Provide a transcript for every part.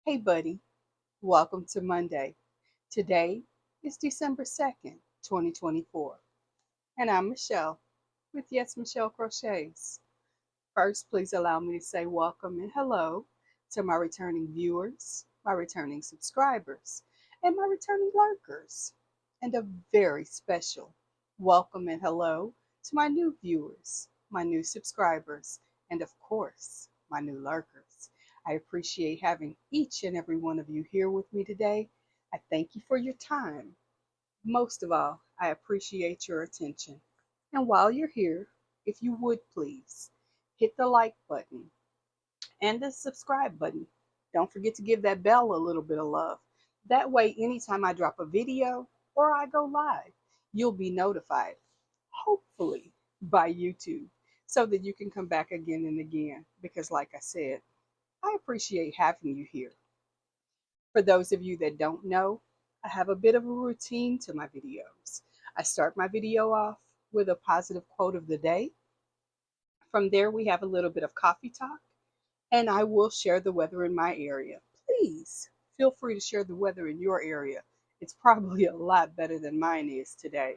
Hey, buddy, welcome to Monday. Today is December 2nd, 2024, and I'm Michelle with YesMichelle Crochets. First, please allow me to say welcome and hello to my returning viewers, my returning subscribers, and my returning lurkers, and a very special welcome and hello to my new viewers, my new subscribers, and of course, my new lurkers. I appreciate having each and every one of you here with me today. I thank you for your time. Most of all, I appreciate your attention. And while you're here, if you would please hit the like button and the subscribe button. Don't forget to give that bell a little bit of love. That way, anytime I drop a video or I go live, you'll be notified, hopefully by YouTube, so that you can come back again and again. Because, like I said, I appreciate having you here. For those of you that don't know, I have a bit of a routine to my videos. I start my video off with a positive quote of the day. From there, we have a little bit of coffee talk, and I will share the weather in my area. Please feel free to share the weather in your area. It's probably a lot better than mine is today.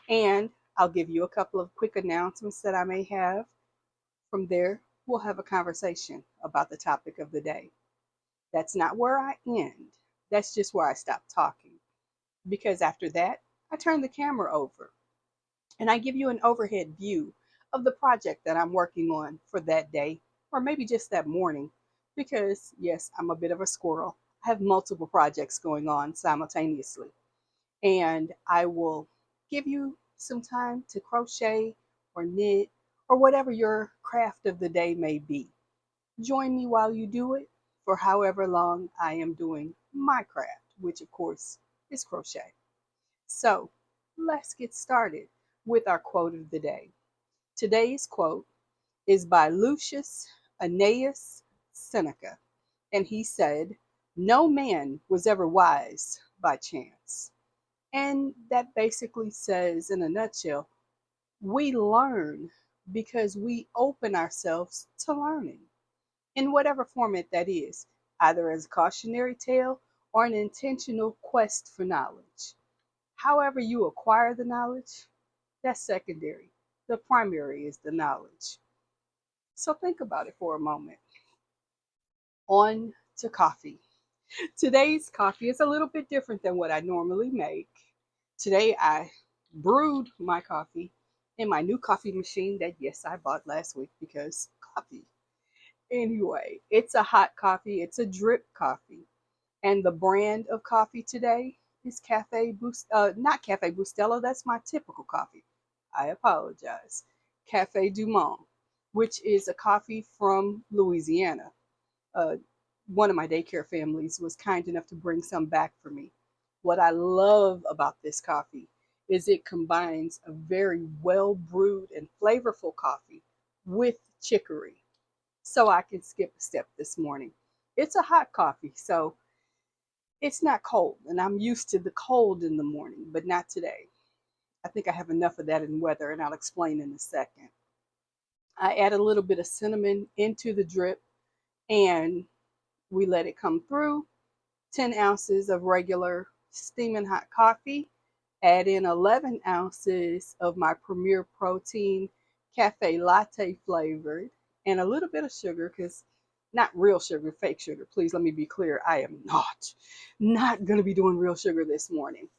And I'll give you a couple of quick announcements that I may have. From there, we'll have a conversation about the topic of the day. That's not where I end. That's just where I stop talking. Because after that, I turn the camera over and I give you an overhead view of the project that I'm working on for that day, or maybe just that morning. Because, yes, I'm a bit of a squirrel. I have multiple projects going on simultaneously. And I will give you some time to crochet or knit or whatever your craft of the day may be. Join me while you do it for however long I am doing my craft, which of course is crochet. So let's get started with our quote of the day. Today's quote is by Lucius Annaeus Seneca, and he said, "No man was ever wise by chance." And that basically says, in a nutshell, we learn because we open ourselves to learning in whatever format that is, either as a cautionary tale or an intentional quest for knowledge. However, you acquire the knowledge, that's secondary. The primary is the knowledge. So think about it for a moment. On to coffee. Today's coffee is a little bit different than what I normally make. Today I brewed my coffee in my new coffee machine that, yes, I bought last week because coffee. Anyway, it's a hot coffee, it's a drip coffee. And the brand of coffee today is not Cafe Bustelo, that's my typical coffee. I apologize. Cafe Du Monde, which is a coffee from Louisiana. Uh, One of my daycare families was kind enough to bring some back for me. What I love about this coffee is it combines a very well brewed and flavorful coffee with chicory. So I can skip a step this morning. It's a hot coffee, so it's not cold, and I'm used to the cold in the morning, but not today. I think I have enough of that in weather, and I'll explain in a second. I add a little bit of cinnamon into the drip, and we let it come through. 10 ounces of regular steaming hot coffee. Add in 11 ounces of my Premier Protein cafe latte flavored, and a little bit of sugar, because not real sugar, fake sugar. Please let me be clear. I am not going to be doing real sugar this morning,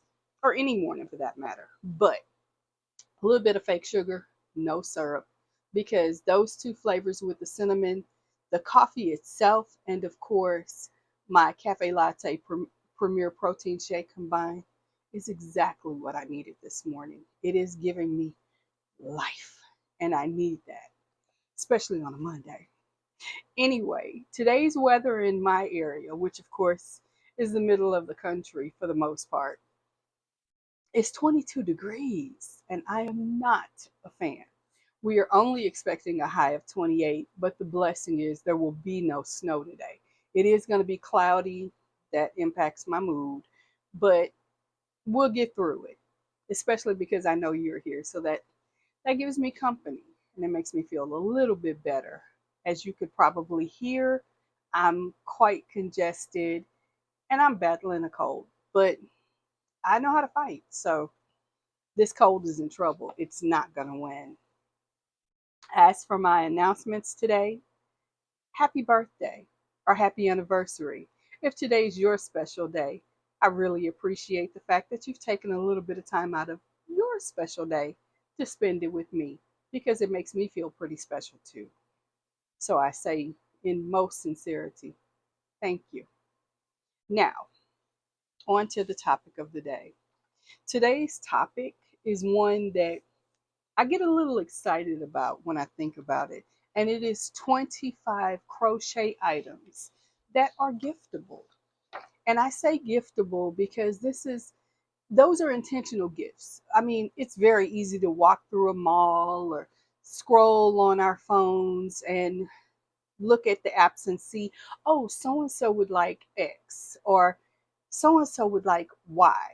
or any morning for that matter. But a little bit of fake sugar, no syrup, because those two flavors with the cinnamon, the coffee itself, and of course my cafe latte Premier Protein shake combined is exactly what I needed this morning. It is giving me life, and I need that, especially on a Monday. Anyway, today's weather in my area, which of course is the middle of the country for the most part, is 22 degrees, and I am not a fan. We are only expecting a high of 28, but the blessing is there will be no snow today. It is going to be cloudy. That impacts my mood, but we'll get through it, especially because I know you're here. So that gives me company, and it makes me feel a little bit better. As you could probably hear, I'm quite congested and I'm battling a cold, but I know how to fight. So this cold is in trouble. It's not going to win. As for my announcements today, happy birthday or happy anniversary. If today's your special day, I really appreciate the fact that you've taken a little bit of time out of your special day to spend it with me because it makes me feel pretty special too. So I say in most sincerity, thank you. Now, on to the topic of the day. Today's topic is one that I get a little excited about when I think about it, and it is 25 crochet items that are giftable. And I say giftable because those are intentional gifts. I mean, it's very easy to walk through a mall or scroll on our phones and look at the apps and see, oh, so and so would like X or so and so would like Y.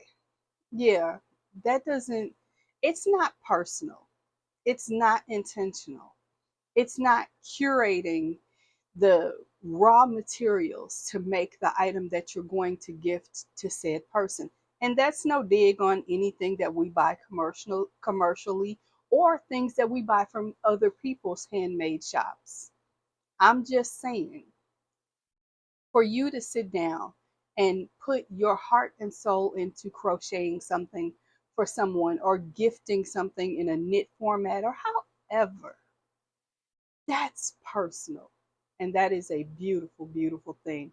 Yeah, that doesn't, it's not personal. It's not intentional. It's not curating the raw materials to make the item that you're going to gift to said person. And that's no dig on anything that we buy commercially or things that we buy from other people's handmade shops. I'm just saying, for you to sit down and put your heart and soul into crocheting something for someone or gifting something in a knit format or however, that's personal. And that is a beautiful, beautiful thing.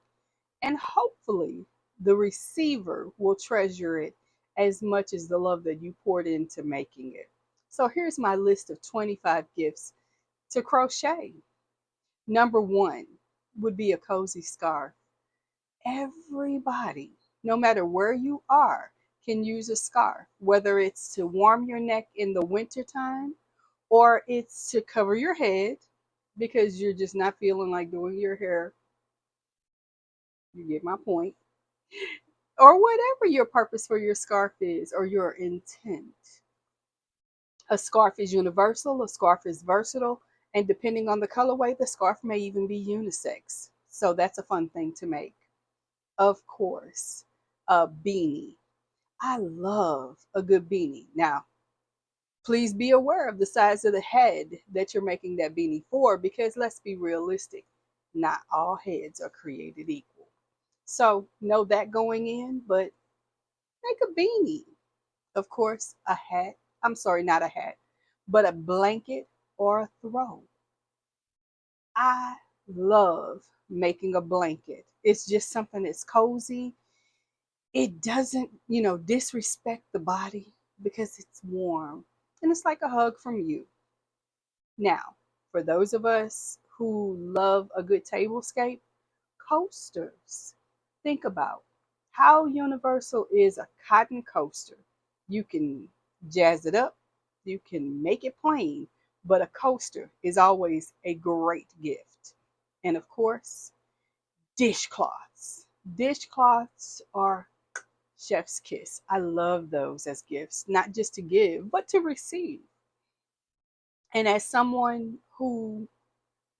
And hopefully, the receiver will treasure it as much as the love that you poured into making it. So here's my list of 25 gifts to crochet. Number one would be a cozy scarf. Everybody, no matter where you are, can use a scarf, whether it's to warm your neck in the wintertime or it's to cover your head because you're just not feeling like doing your hair. You get my point. Or whatever your purpose for your scarf is or your intent. A scarf is universal, a scarf is versatile, and depending on the colorway, the scarf may even be unisex. So that's a fun thing to make. Of course, a beanie. I love a good beanie. Now, please be aware of the size of the head that you're making that beanie for because let's be realistic. Not all heads are created equal. So know that going in, but make a beanie. Of course, a hat. I'm sorry, not a hat, but a blanket or a throw. I love making a blanket. It's just something that's cozy. It doesn't, disrespect the body because it's warm and it's like a hug from you. Now, for those of us who love a good tablescape, coasters. Think about how universal is a cotton coaster. You can jazz it up, you can make it plain, but a coaster is always a great gift. And of course, dishcloths. Dishcloths are chef's kiss. I love those as gifts, not just to give, but to receive. And as someone who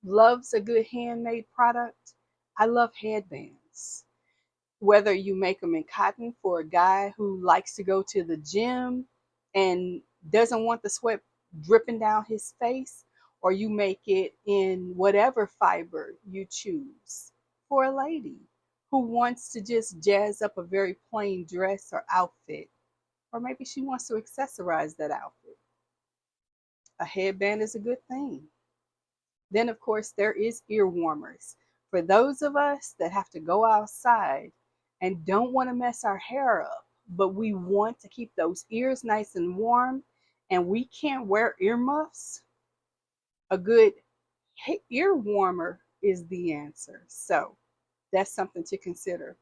loves a good handmade product, I love headbands. Whether you make them in cotton for a guy who likes to go to the gym and doesn't want the sweat dripping down his face, or you make it in whatever fiber you choose for a lady who wants to just jazz up a very plain dress or outfit, or maybe she wants to accessorize that outfit. A headband is a good thing. Then, of course, there is ear warmers. For those of us that have to go outside and don't want to mess our hair up, but we want to keep those ears nice and warm, and we can't wear earmuffs, a good ear warmer is the answer. So that's something to consider.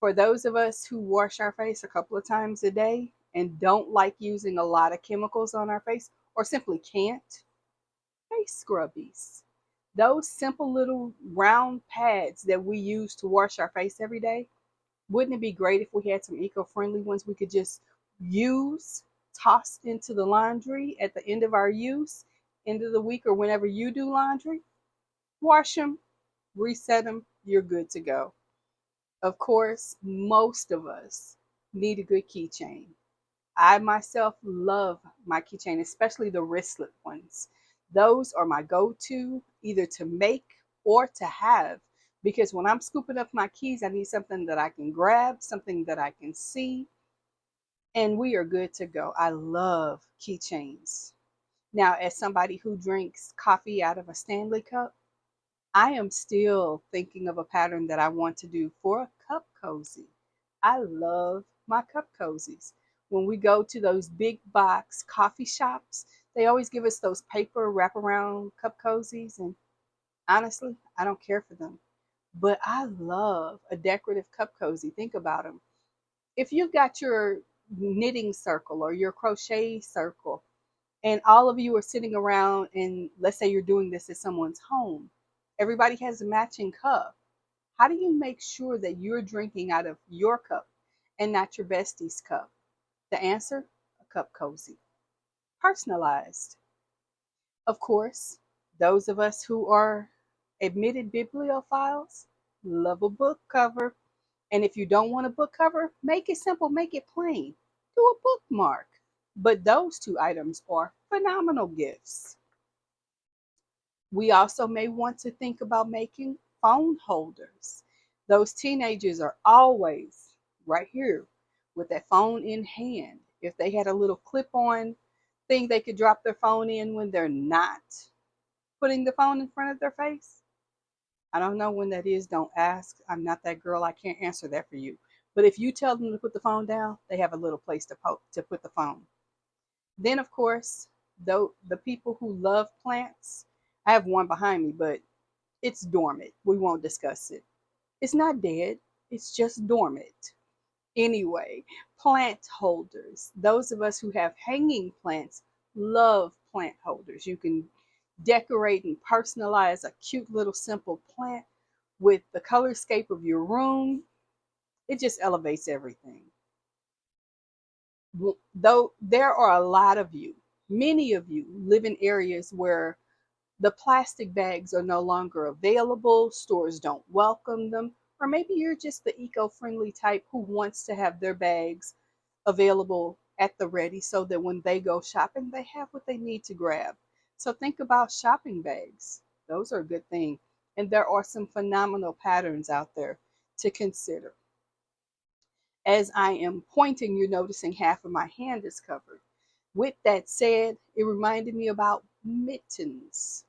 For those of us who wash our face a couple of times a day and don't like using a lot of chemicals on our face, or simply can't, face scrubbies. Those simple little round pads that we use to wash our face every day, wouldn't it be great if we had some eco-friendly ones we could just use, toss into the laundry at the end of our use, end of the week or whenever you do laundry? Wash them, reset them, you're good to go. Of course, most of us need a good keychain. I myself love my keychain, especially the wristlet ones. Those are my go-to either to make or to have, because when I'm scooping up my keys, I need something that I can grab, something that I can see, and we are good to go. I love keychains. Now, as somebody who drinks coffee out of a Stanley cup, I am still thinking of a pattern that I want to do for a cup cozy. I love my cup cozies. When we go to those big box coffee shops, they always give us those paper wraparound cup cozies, and honestly, I don't care for them. But I love a decorative cup cozy. Think about them. If you've got your knitting circle or your crochet circle, and all of you are sitting around, and let's say you're doing this at someone's home, everybody has a matching cup. How do you make sure that you're drinking out of your cup and not your bestie's cup? The answer: a cup cozy. Personalized. Of course, those of us who are admitted bibliophiles love a book cover. And if you don't want a book cover, make it simple, make it plain. Do a bookmark. But those two items are phenomenal gifts. We also may want to think about making phone holders. Those teenagers are always right here with that phone in hand. If they had a little clip on thing they could drop their phone in when they're not putting the phone in front of their face. I don't know when that is. Don't ask. I'm not that girl. I can't answer that for you. But if you tell them to put the phone down, they have a little place to put the phone. Then, of course, though the people who love plants, I have one behind me, but it's dormant. We won't discuss it. It's not dead, it's just dormant. Anyway, plant holders. Those of us who have hanging plants love plant holders. You can decorate and personalize a cute little simple plant with the colorscape of your room. It just elevates everything. Though there are a lot of you, many of you live in areas where the plastic bags are no longer available, stores don't welcome them, or maybe you're just the eco-friendly type who wants to have their bags available at the ready so that when they go shopping, they have what they need to grab. So think about shopping bags. Those are a good thing. And there are some phenomenal patterns out there to consider. As I am pointing, you're noticing half of my hand is covered. With that said, it reminded me about mittens.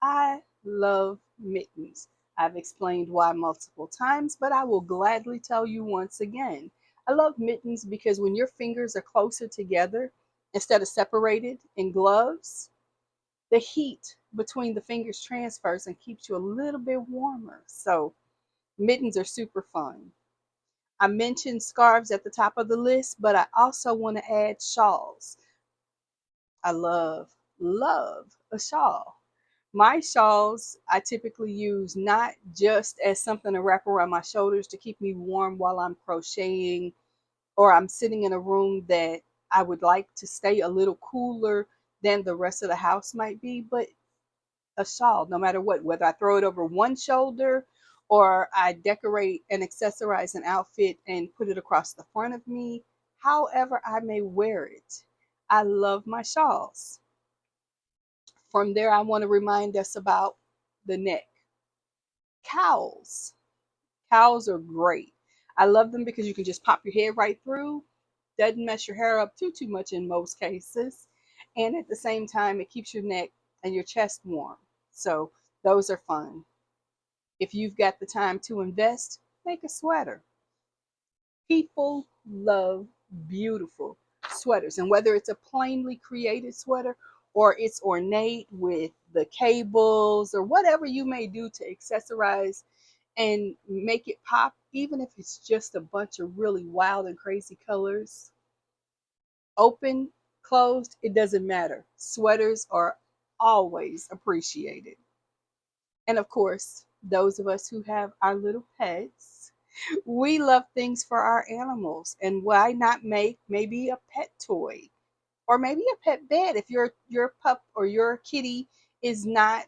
I love mittens. I've explained why multiple times, but I will gladly tell you once again. I love mittens because when your fingers are closer together instead of separated in gloves, the heat between the fingers transfers and keeps you a little bit warmer. So, mittens are super fun. I mentioned scarves at the top of the list, but I also want to add shawls. I love a shawl. My shawls I typically use not just as something to wrap around my shoulders to keep me warm while I'm crocheting or I'm sitting in a room that I would like to stay a little cooler than the rest of the house might be, but a shawl, no matter what, whether I throw it over one shoulder or I decorate and accessorize an outfit and put it across the front of me, however I may wear it. I love my shawls. From there, I want to remind us about the neck. Cowls. Cowls are great. I love them because you can just pop your head right through. Doesn't mess your hair up too much in most cases. And at the same time, it keeps your neck and your chest warm. So those are fun. If you've got the time to invest, make a sweater. People love beautiful sweaters, and whether it's a plainly created sweater or it's ornate with the cables or whatever you may do to accessorize and make it pop, even if it's just a bunch of really wild and crazy colors, open, closed, it doesn't matter. Sweaters are always appreciated. And of course, those of us who have our little pets, we love things for our animals. And why not make maybe a pet toy or maybe a pet bed if your pup or your kitty is not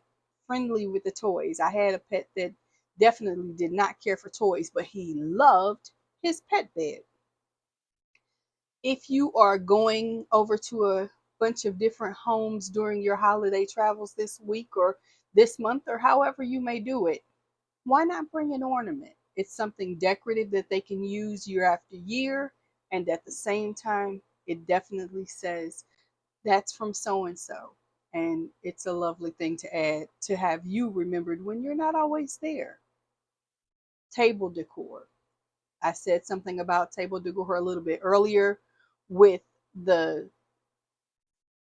friendly with the toys. I had a pet that definitely did not care for toys, but he loved his pet bed. If you are going over to a bunch of different homes during your holiday travels this week or this month or however you may do it, why not bring an ornament? It's something decorative that they can use year after year, and at the same time, it definitely says that's from so and so. And it's a lovely thing to add to have you remembered when you're not always there. Table decor. I said something about table decor a little bit earlier with the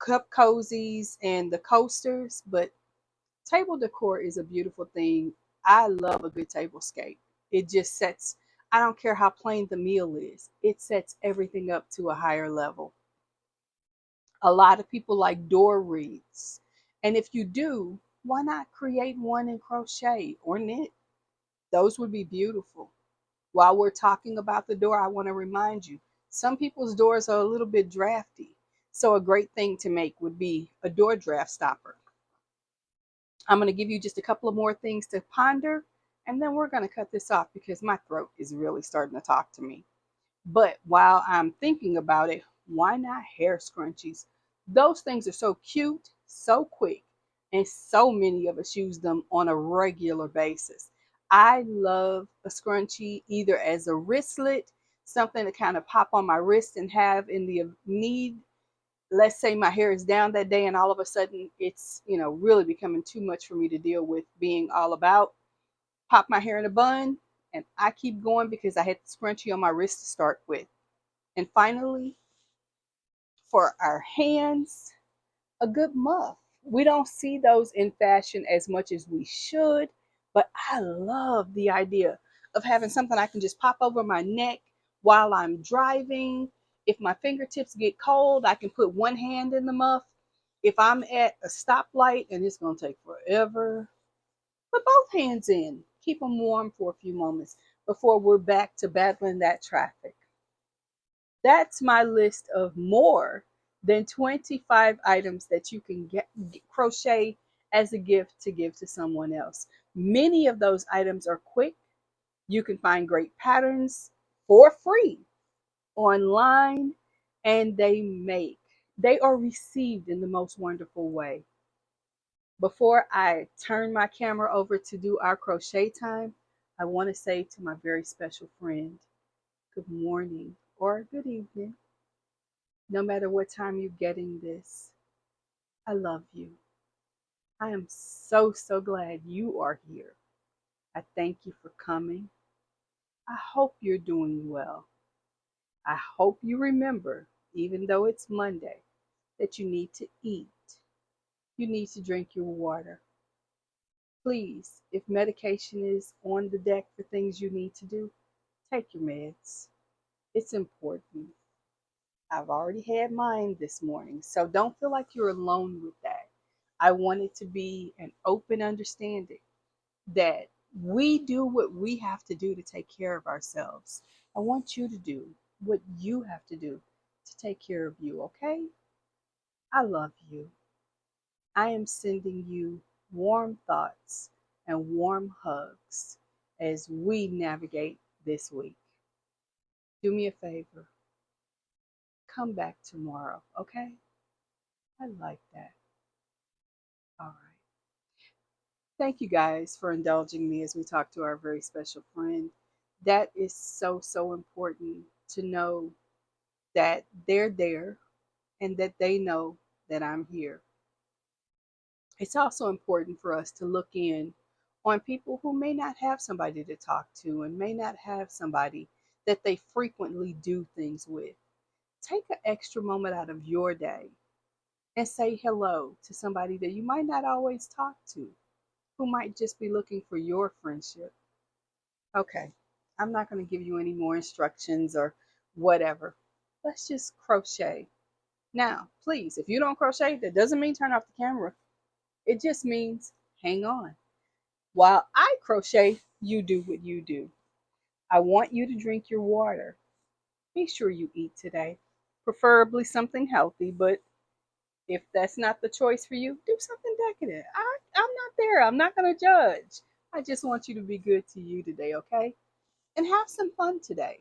cup cozies and the coasters, but table decor is a beautiful thing. I love a good tablescape. It just sets, I don't care how plain the meal is, it sets everything up to a higher level. A lot of people like door wreaths. And if you do, why not create one in crochet or knit? Those would be beautiful. While we're talking about the door, I want to remind you, some people's doors are a little bit drafty. So a great thing to make would be a door draft stopper. I'm going to give you just a couple of more things to ponder, and then we're going to cut this off because my throat is really starting to talk to me. But while I'm thinking about it, why not hair scrunchies? Those things are so cute, so quick, and so many of us use them on a regular basis. I love a scrunchie either as a wristlet, something to kind of pop on my wrist and have in the need. Let's say my hair is down that day and all of a sudden it's, really becoming too much for me to deal with being all about. Pop my hair in a bun and I keep going because I had the scrunchie on my wrist to start with. And finally, for our hands, a good muff. We don't see those in fashion as much as we should, but I love the idea of having something I can just pop over my neck while I'm driving. If my fingertips get cold, I can put one hand in the muff. If I'm at a stoplight and it's going to take forever, put both hands in. Keep them warm for a few moments before we're back to battling that traffic. That's my list of more than 25 items that you can crochet as a gift to give to someone else. Many of those items are quick. You can find great patterns for free online, and they are received in the most wonderful way. Before I turn my camera over to do our crochet time, I want to say to my very special friend, good morning or good evening. No matter what time you're getting this, I love you. I am so, so glad you are here. I thank you for coming. I hope you're doing well. I hope you remember, even though it's Monday, that you need to eat. You need to drink your water. Please, if medication is on the deck for things you need to do, take your meds. It's important. I've already had mine this morning, so don't feel like you're alone with that. I want it to be an open understanding that we do what we have to do to take care of ourselves. I want you to do what you have to do to take care of you, okay? I love you. I am sending you warm thoughts and warm hugs as we navigate this week. Do me a favor. Come back tomorrow, okay? I like that. All right. Thank you guys for indulging me as we talk to our very special friend. That is so, so important to know that they're there and that they know that I'm here. It's also important for us to look in on people who may not have somebody to talk to and may not have somebody that they frequently do things with. Take an extra moment out of your day and say hello to somebody that you might not always talk to, who might just be looking for your friendship. Okay, I'm not going to give you any more instructions or whatever. Let's just crochet. Now, please, if you don't crochet, that doesn't mean turn off the camera. It just means hang on. While I crochet, you do what you do. I want you to drink your water. Be sure you eat today, preferably something healthy, but if that's not the choice for you, do something decadent. I'm not there. I'm not going to judge. I just want you to be good to you today, okay? And have some fun today.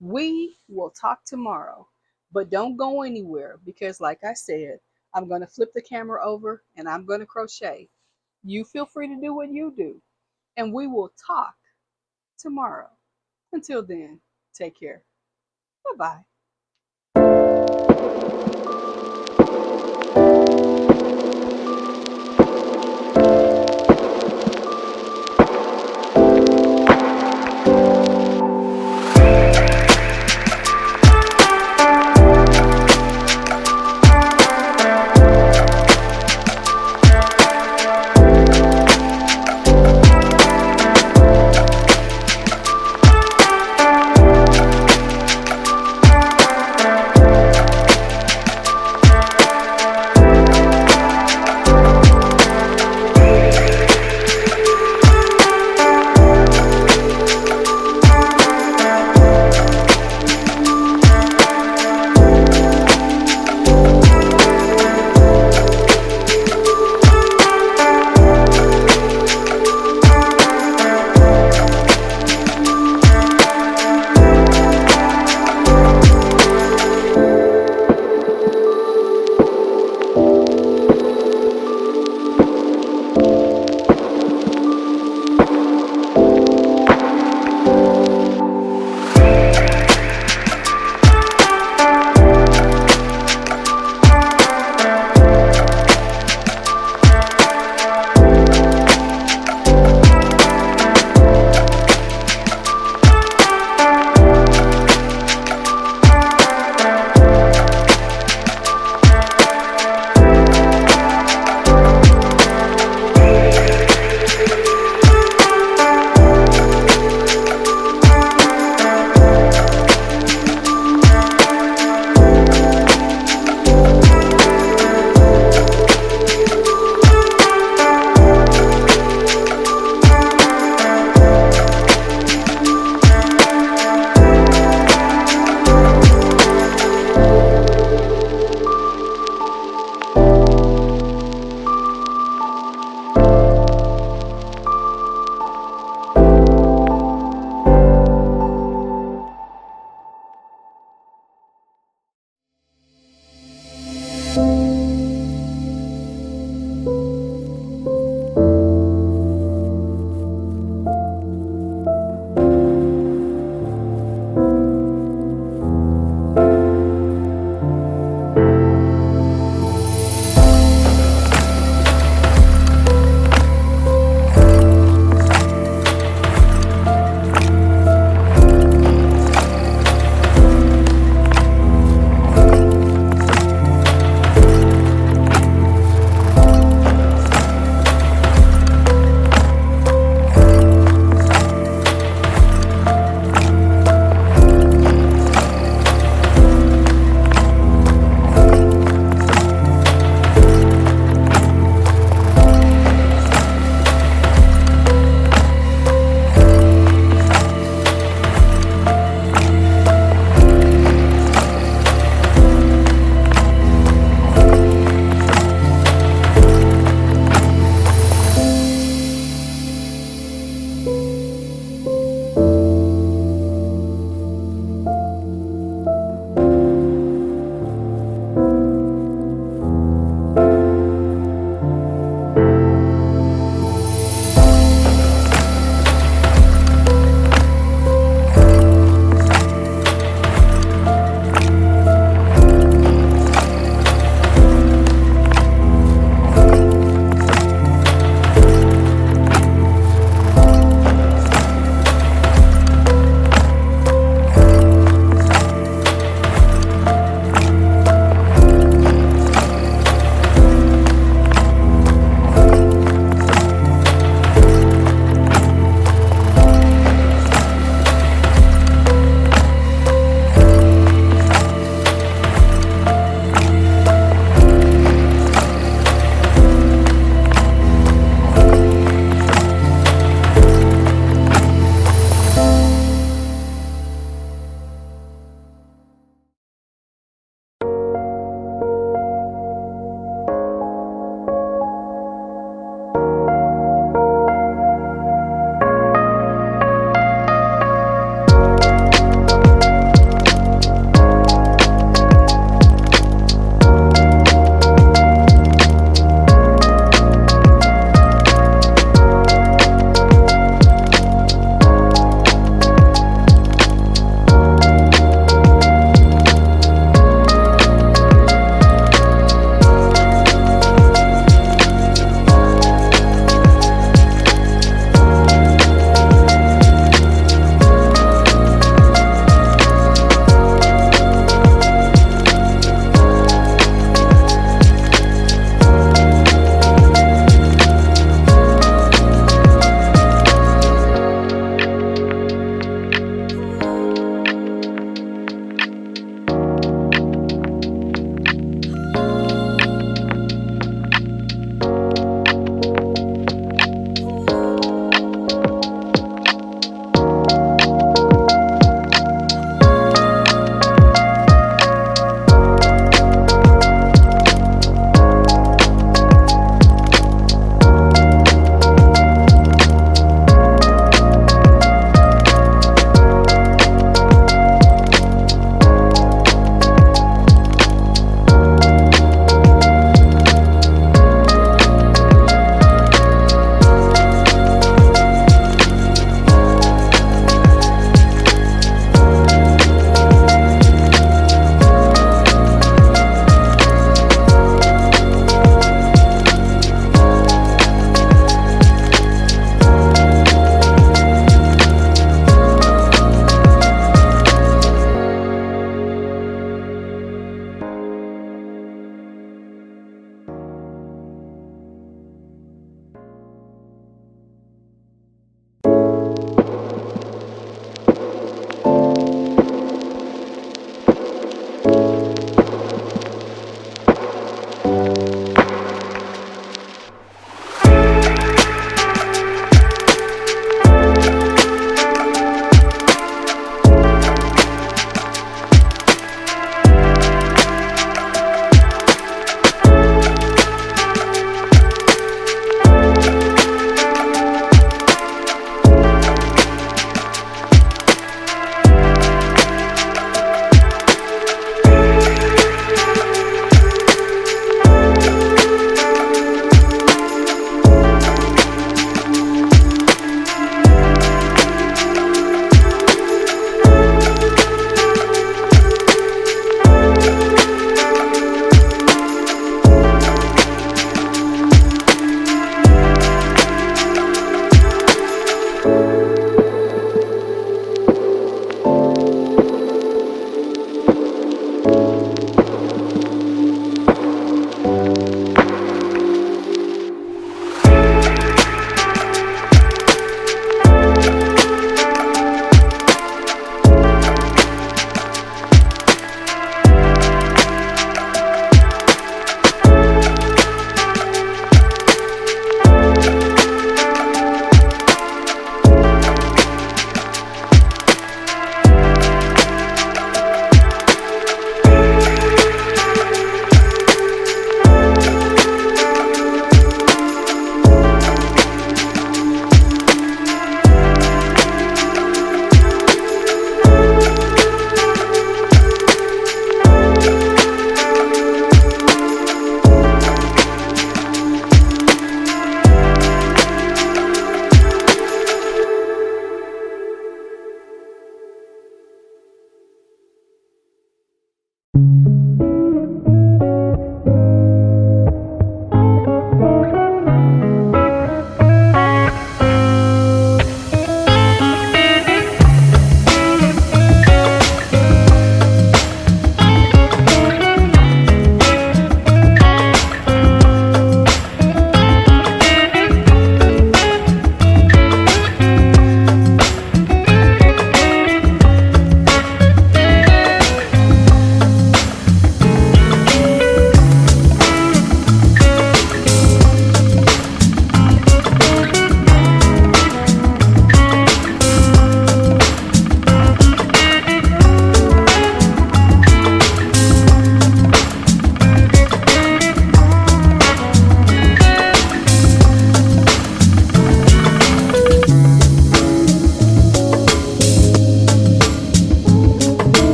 We will talk tomorrow, but don't go anywhere because, like I said, I'm going to flip the camera over and I'm going to crochet. You feel free to do what you do, and we will talk tomorrow. Until then, take care. Bye bye.